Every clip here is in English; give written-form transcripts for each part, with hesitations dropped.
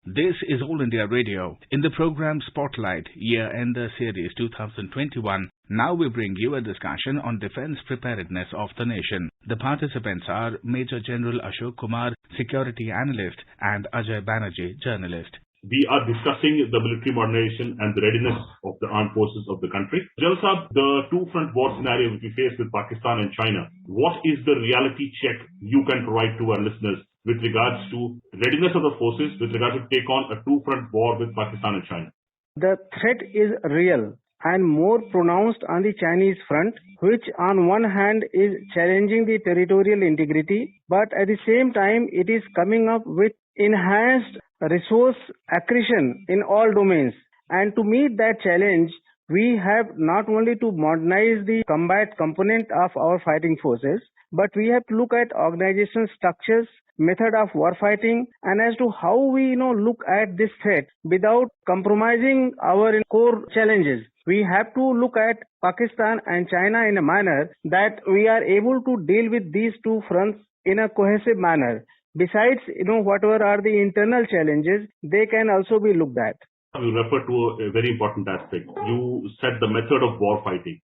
This is All India Radio. In the program Spotlight Year-Ender Series 2021, now we bring you a discussion on defense preparedness of the nation. The participants are Major General Ashok Kumar, Security Analyst, and Ajay Banerjee, Journalist. We are discussing the military modernization and the readiness of the armed forces of the country. General Saab, the two-front war scenario which we face with Pakistan and China, what is the reality check you can provide to our listeners with regards to readiness of the forces, with regards to take on a two-front war with Pakistan and China? The threat is real and more pronounced on the Chinese front, which on one hand is challenging the territorial integrity, but at the same time it is coming up with enhanced resource accretion in all domains. And to meet that challenge, we have not only to modernize the combat component of our fighting forces, but we have to look at organizational structures, method of warfighting, and as to how we look at this threat without compromising our core challenges. We have to look at Pakistan and China in a manner that we are able to deal with these two fronts in a cohesive manner. Besides, whatever are the internal challenges, they can also be looked at. You refer to a very important aspect. You said the method of war fighting.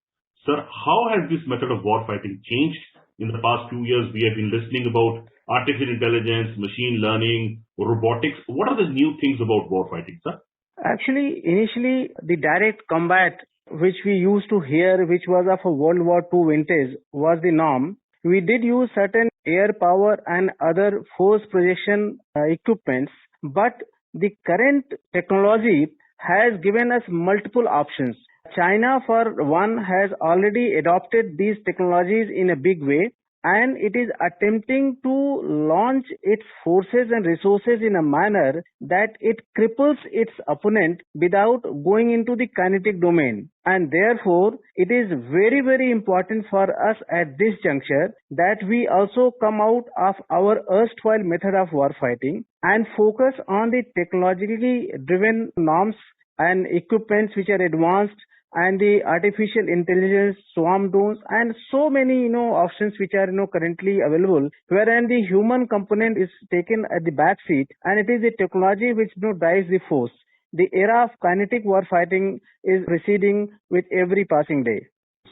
Sir, how has this method of war fighting changed? In the past few years, we have been listening about artificial intelligence, machine learning, robotics. What are the new things about war fighting, sir? Actually, initially, the direct combat which we used to hear, which was of a World War II vintage, was the norm. We did use certain air power and other force projection equipments, but the current technology has given us multiple options. China, for one, has already adopted these technologies in a big way, and it is attempting to launch its forces and resources in a manner that it cripples its opponent without going into the kinetic domain. And therefore, it is very, very important for us at this juncture that we also come out of our erstwhile method of warfighting and focus on the technologically driven norms and equipments which are advanced, and the artificial intelligence, swarm drones, and so many options which are currently available, wherein the human component is taken at the back seat, and it is the technology which drives the force. The era of kinetic war fighting is receding with every passing day.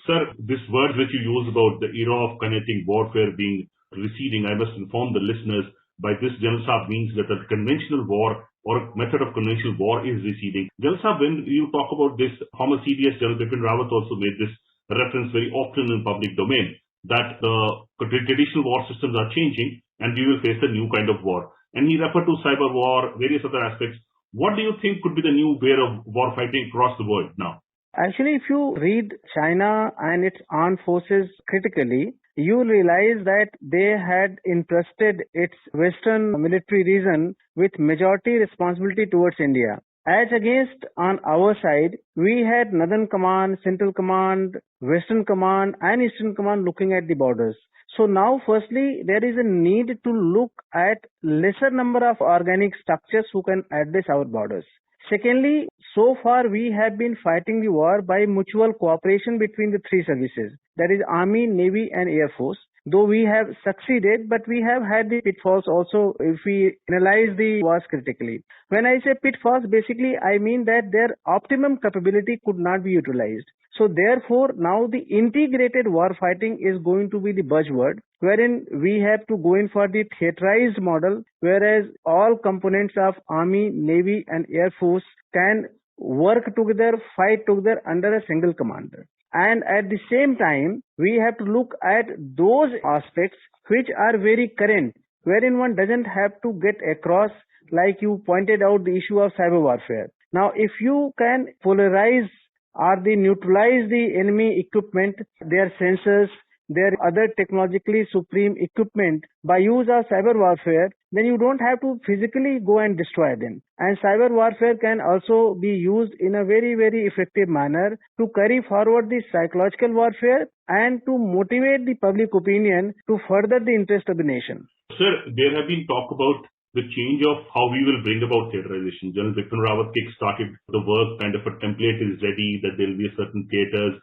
Sir, this word which you use about the era of kinetic warfare being receding, I must inform the listeners, by this General Saab means that a conventional war or method of conventional war is receding. General Saab, when you talk about this, former CDS General Bipin Rawat also made this reference very often in public domain, that the traditional war systems are changing and we will face a new kind of war. And he referred to cyber war, various other aspects. What do you think could be the new way of war fighting across the world now? Actually, if you read China and its armed forces critically, you will realize that they had entrusted its Western military region with majority responsibility towards India. As against on our side, we had Northern Command, Central Command, Western Command and Eastern Command looking at the borders. So now firstly, there is a need to look at lesser number of organic structures who can address our borders. Secondly, so far we have been fighting the war by mutual cooperation between the three services, that is Army, Navy and Air Force. Though we have succeeded, but we have had the pitfalls also if we analyze the wars critically. When I say pitfalls, basically I mean that their optimum capability could not be utilized. So therefore, now the integrated war fighting is going to be the buzzword, wherein we have to go in for the theaterized model, whereas all components of Army, Navy and Air Force can work together, fight together under a single commander. And at the same time, we have to look at those aspects which are very current, wherein one doesn't have to get across, like you pointed out, the issue of cyber warfare. Now, if you can polarize or neutralize the enemy equipment, their sensors, their other technologically supreme equipment by use of cyber warfare, then you don't have to physically go and destroy them. And cyber warfare can also be used in a very, very effective manner to carry forward the psychological warfare and to motivate the public opinion to further the interest of the nation. Sir, there have been talk about the change of how we will bring about theaterization. General Bipin Rawat kick-started the work, kind of a template is ready, that there will be certain theaters.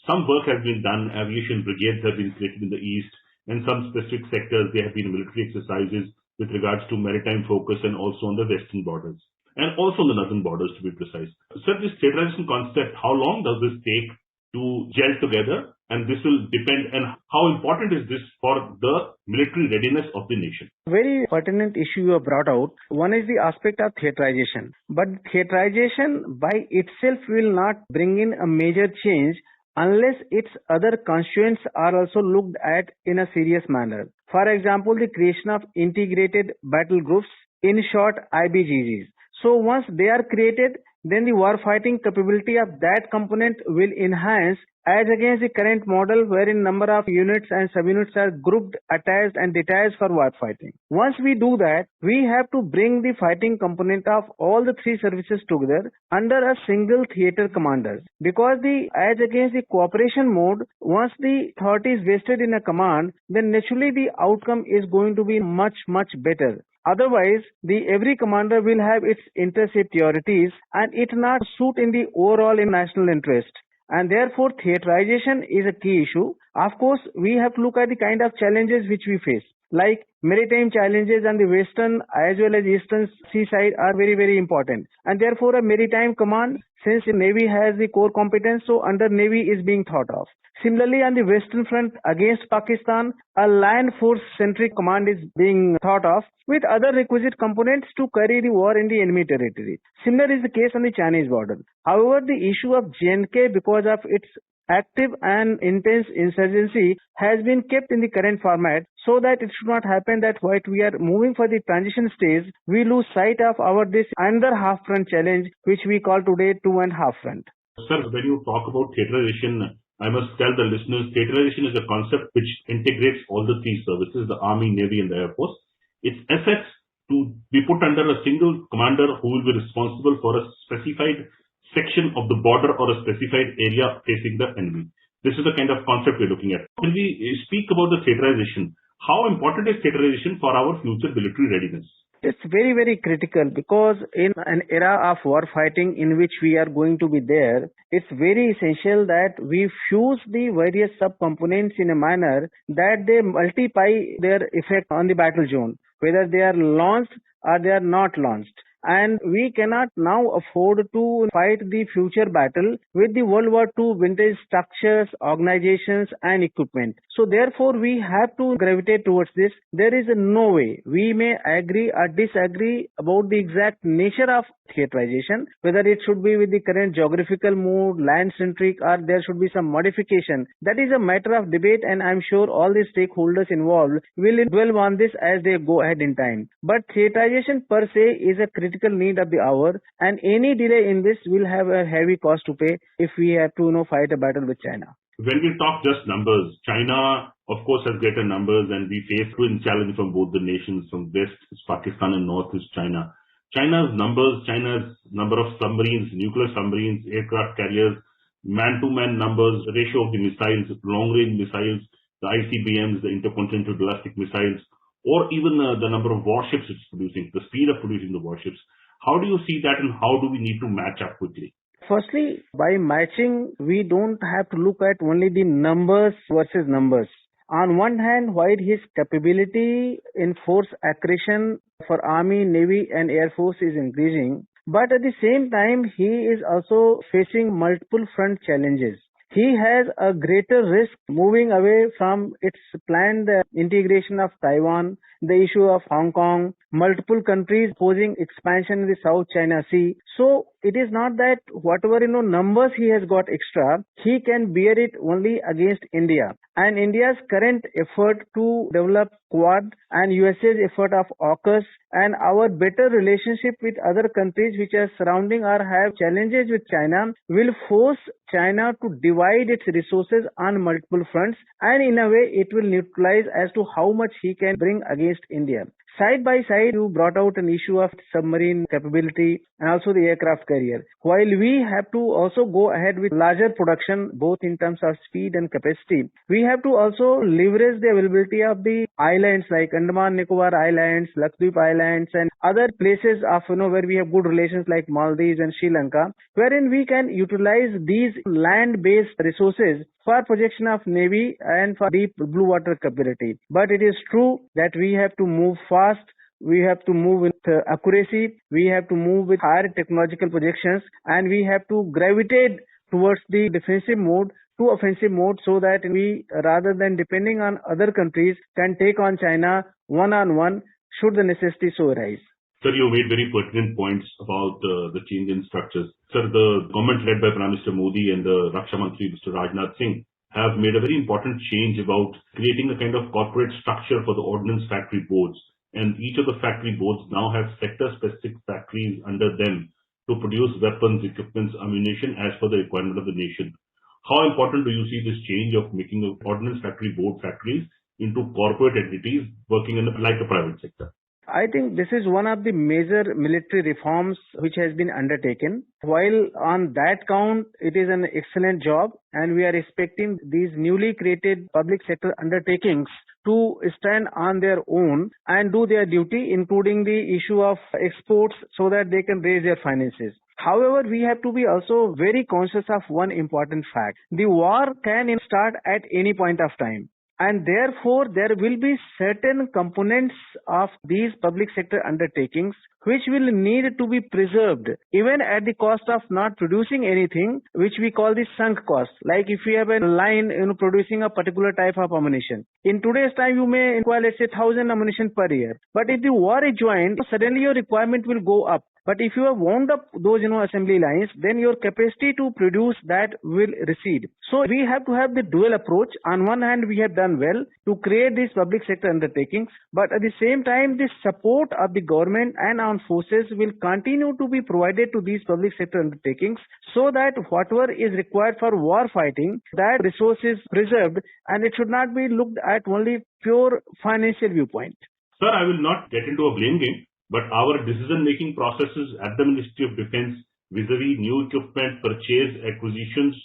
Some work has been done, aviation brigades have been created in the east, and some specific sectors there have been military exercises with regards to maritime focus and also on the western borders. and also on the northern borders, to be precise. Sir, this theaterization concept, how long does this take to gel together? And this will depend, and how important is this for the military readiness of the nation? Very pertinent issue you have brought out. One is the aspect of theaterization. But theaterization by itself will not bring in a major change unless its other constituents are also looked at in a serious manner. For example, the creation of integrated battle groups, in short IBGGs. So once they are created, then the warfighting capability of that component will enhance as against the current model wherein number of units and subunits are grouped, attached and detached for warfighting. Once we do that, we have to bring the fighting component of all the three services together under a single theater commander. Because as against the cooperation mode, once the thought is vested in a command, then naturally the outcome is going to be much, much better. Otherwise, every commander will have its interest priorities and it not suit in the overall national interest. And therefore, theaterization is a key issue. Of course, we have to look at the kind of challenges which we face. Like maritime challenges on the western as well as eastern seaside are very, very important. And therefore, a maritime command, since the Navy has the core competence, so under Navy is being thought of. Similarly, on the western front against Pakistan, a land force-centric command is being thought of with other requisite components to carry the war in the enemy territory. Similar is the case on the Chinese border. However, the issue of J&K, because of its active and intense insurgency, has been kept in the current format so that it should not happen that while we are moving for the transition stage, we lose sight of this another half-front challenge which we call today 2.5 front. Sir, when you talk about theaterization, I must tell the listeners, theaterization is a concept which integrates all the three services, the Army, Navy and the Air Force. Its assets to be put under a single commander who will be responsible for a specified section of the border or a specified area facing the enemy. This is the kind of concept we're looking at. When we speak about the theaterization, how important is theaterization for our future military readiness? It's very, very critical because in an era of war fighting in which we are going to be there, it's very essential that we fuse the various subcomponents in a manner that they multiply their effect on the battle zone, whether they are launched or they are not launched. And we cannot now afford to fight the future battle with the World War II vintage structures, organizations and equipment. So therefore we have to gravitate towards this. There is no way. We may agree or disagree about the exact nature of theaterization, whether it should be with the current geographical mode, land-centric, or there should be some modification. That is a matter of debate, and I'm sure all the stakeholders involved will dwell on this as they go ahead in time. But theaterization per se is a critical need of the hour, and any delay in this will have a heavy cost to pay if we have to fight a battle with China. When we talk just numbers, China, of course, has greater numbers, and we face twin challenge from both the nations. From west is Pakistan and north is China. China's number of submarines, nuclear submarines, aircraft carriers, man-to-man numbers, ratio of the missiles, long-range missiles, the ICBMs, the intercontinental ballistic missiles, or even the number of warships it's producing, the speed of producing the warships. How do you see that, and how do we need to match up quickly? Firstly, by matching, we don't have to look at only the numbers versus numbers. On one hand, while his capability in force accretion for Army, Navy and Air Force is increasing, but at the same time, he is also facing multiple front challenges. He has a greater risk moving away from its planned integration of Taiwan, the issue of Hong Kong, multiple countries posing expansion in the South China Sea. So it is not that whatever numbers he has got extra, he can bear it only against India. And India's current effort to develop Quad and USA's effort of AUKUS and our better relationship with other countries which are surrounding or have challenges with China will force China to divide its resources on multiple fronts, and in a way it will neutralize as to how much he can bring against India. Side by side, you brought out an issue of submarine capability and also the aircraft carrier. While we have to also go ahead with larger production, both in terms of speed and capacity, we have to also leverage the availability of the islands like Andaman Nicobar Islands, Lakshadweep Islands and other places of where we have good relations like Maldives and Sri Lanka, wherein we can utilize these land-based resources for projection of Navy and for deep blue water capability. But it is true that we have to move fast we have to move with accuracy, we have to move with higher technological projections, and we have to gravitate towards the defensive mode to offensive mode so that we, rather than depending on other countries, can take on China one-on-one should the necessity so arise. Sir, you made very pertinent points about the change in structures. Sir, the government led by Prime Minister Modi and the Raksha Mantri Mr. Rajnath Singh have made a very important change about creating a kind of corporate structure for the ordnance factory boards. And each of the factory boards now have sector-specific factories under them to produce weapons, equipments, ammunition as per the requirement of the nation. How important do you see this change of making the ordnance factory board factories into corporate entities working like a private sector? I think this is one of the major military reforms which has been undertaken. While on that count, it is an excellent job, and we are expecting these newly created public sector undertakings to stand on their own and do their duty, including the issue of exports, so that they can raise their finances. However, we have to be also very conscious of one important fact. The war can start at any point of time. And therefore, there will be certain components of these public sector undertakings which will need to be preserved, even at the cost of not producing anything, which we call the sunk cost. Like if we have a line producing a particular type of ammunition. In today's time, you may require, let's say, 1,000 ammunition per year. But if the war is joined, suddenly your requirement will go up. But if you have wound up those assembly lines, then your capacity to produce that will recede. So we have to have the dual approach. On one hand, we have done well to create these public sector undertakings, but at the same time, the support of the government and armed forces will continue to be provided to these public sector undertakings, so that whatever is required for war fighting, that resource is preserved, and it should not be looked at only pure financial viewpoint. Sir, I will not get into a blame game. But our decision-making processes at the Ministry of Defense vis-a-vis new equipment, purchase, acquisitions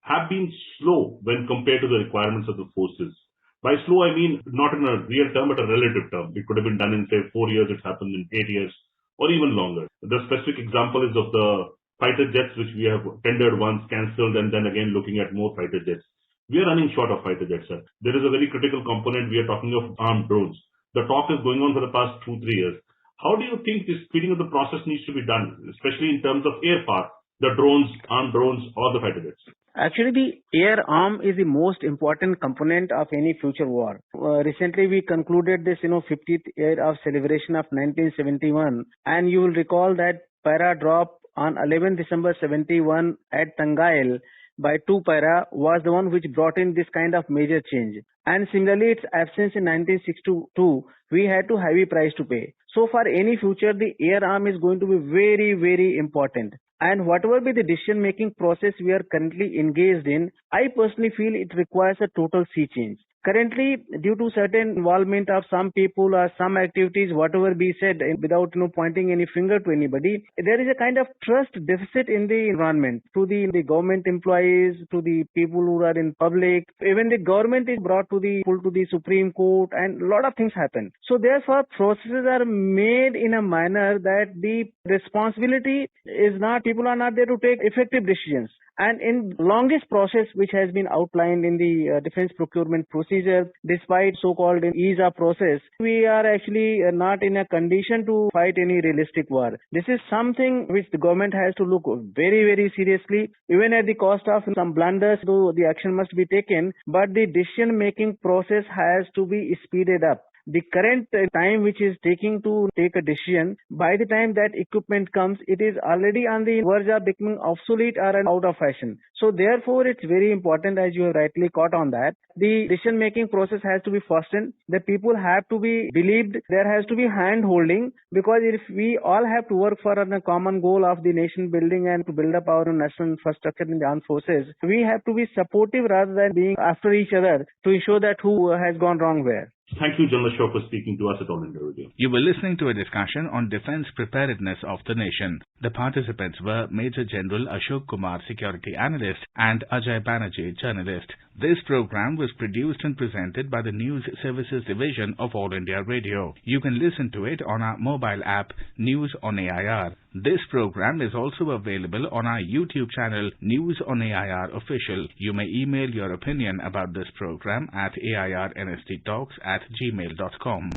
have been slow when compared to the requirements of the forces. By slow, I mean not in a real term, but a relative term. It could have been done in, say, 4 years, it's happened in 8 years, or even longer. The specific example is of the fighter jets, which we have tendered once, cancelled, and then again looking at more fighter jets. We are running short of fighter jets, sir. There is a very critical component. We are talking of armed drones. The talk is going on for the past 2-3 years. How do you think this speeding of the process needs to be done, especially in terms of air power, the drones, armed drones, or the fighter jets? Actually, the air arm is the most important component of any future war. Recently, we concluded this, 50th year of celebration of 1971, and you will recall that para drop on 11 December 71 at Tangail by 2 para was the one which brought in this kind of major change. And similarly, its absence in 1962, we had to heavy price to pay. So for any future, the air arm is going to be very, very important. And whatever be the decision-making process we are currently engaged in, I personally feel it requires a total sea change. Currently, due to certain involvement of some people or some activities, whatever be said, without pointing any finger to anybody, there is a kind of trust deficit in the environment to the government employees, to the people who are in public. Even the government is brought to the Supreme Court, and a lot of things happen. So therefore, processes are made in a manner that the responsibility is not, people are not there to take effective decisions. And in longest process which has been outlined in the defense procurement procedure, despite so-called ESA process, we are actually not in a condition to fight any realistic war. This is something which the government has to look very, very seriously, even at the cost of some blunders, though the action must be taken, but the decision-making process has to be speeded up. The current time which is taking to take a decision, by the time that equipment comes, it is already on the verge of becoming obsolete or out of fashion. So therefore, it's very important, as you have rightly caught on that, the decision-making process has to be fastened. The people have to be believed. There has to be hand-holding, because if we all have to work for a common goal of the nation building and to build up our national infrastructure in the armed forces, we have to be supportive rather than being after each other to ensure that who has gone wrong where. Thank you, General Shaw, for speaking to us at All India Radio. You were listening to a discussion on defense preparedness of the nation. The participants were Major General Ashok Kumar, Security Analyst, and Ajay Banerjee, Journalist. This program was produced and presented by the News Services Division of All India Radio. You can listen to it on our mobile app, News on AIR. This program is also available on our YouTube channel, News on AIR Official. You may email your opinion about this program at airnsttalks@gmail.com.